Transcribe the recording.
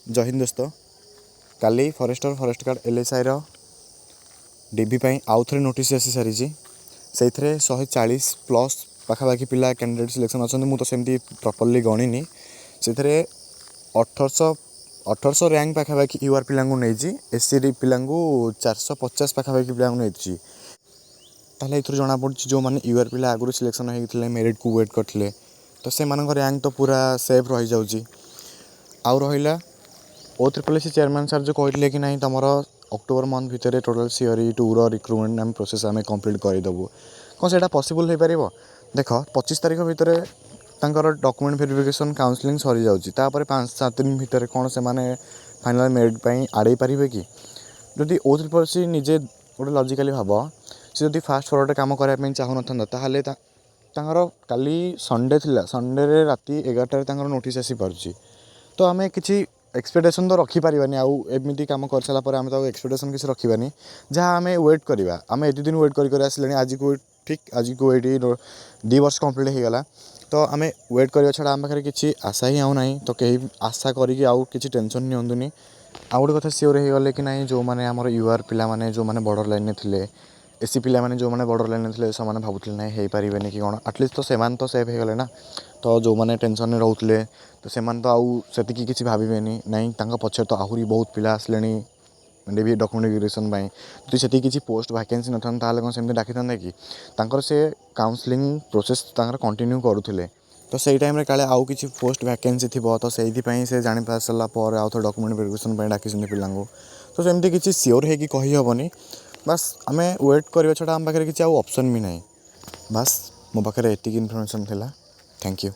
जय हिंद दोस्त। काली forest guard LSI dB आउ थे नोटिस आसी सारी से 140+ पाखापाखि पिला कैंडिडेट सिलेक्शन अच्छा मुझे तो सेमती प्रॉपर्ली गणिनी से 1800 रैंक पाखापाखि यूआर पिला नहीं SCD पिला 450 पाखापाखि पिला नहीं ताले ये जना पड़ी जो मैंने यूआर पिला आगुरी सिलेक्शन होते मेरिट को वेट करते तो से रैंक तो पूरा सेफ रही जाऊँगी। आउ रहा O3 चेयरमैन सर जो कहते कि नहीं तुम अक्टोबर मंथ भितर टोटल सीरी 2 रिक्रुटमेंट आम प्रोसेस आम कंप्लीट करदेबू कौन से पॉसिबल हो पार देख 25 तारीख भितर डॉक्यूमेंट वेरिफिकेशन काउंसलिंग सरी जाऊँगी 5-7 दिन भितर कौन से फाइनल मेरिट आड़े पारे कि जदि O3 निजे गोटे लॉजिकली भाव सी जब फास्ट फरवर्ड काम करने चाहूँ ना काली संडे थिला संडे राति 11टार नोटिस आसी पार्ची तो आम कि एक्सपेक्टेशन तो रखिपार आउमी कम कर सारापर आम तो एक्सपेक्टेशन किसी रखानी जहाँ आम वेट करवा आम एत दिन वेट कर आसे आज को ठीक आज को ये 2 वर्ष कंप्लीट हो गला तो आम वेट करवा छड़ा आम पाखे किसी आशा ही आना तो कहीं आशा करी कि टेंशन निंतुनि आउ गोटे कथा सियोर हो गले कि नहीं जो मैंने आम यूआर पिला माने जो मैंने बॉर्डर लाइन थे एसी पिला माने जो मैंने बॉर्डर लाइन थे से भावुले ना हो पारे कि कौन आटलिस्ट तो से सेफ हो गले ना तो जो मैंने टेंशन में रोते तो से तो आउ से किसी भावे नहीं पछे तो आहरी बहुत पिला आसले डॉक्यूमेंट वेरिफिकेशन तो से किसी पोस्ट वैकेंसी न था कौन से डाकी था कि से काउंसलिंग प्रोसेस कंटिन्यू करुले तो सही टाइम काले आउ किसी पोस्ट वैकेंसी थी तो से जानी पार सारा आउ थ डॉक्यूमेंट वेरिफिकेशन डाकी पिला तो सेमती किसी सियोर है कि कहीहबनी बस आम वेट करवा छड़ा आम पाखे किसी ऑप्शन भी ना बस मो पाखे एतिक इनफर्मेशन थिला। Thank you.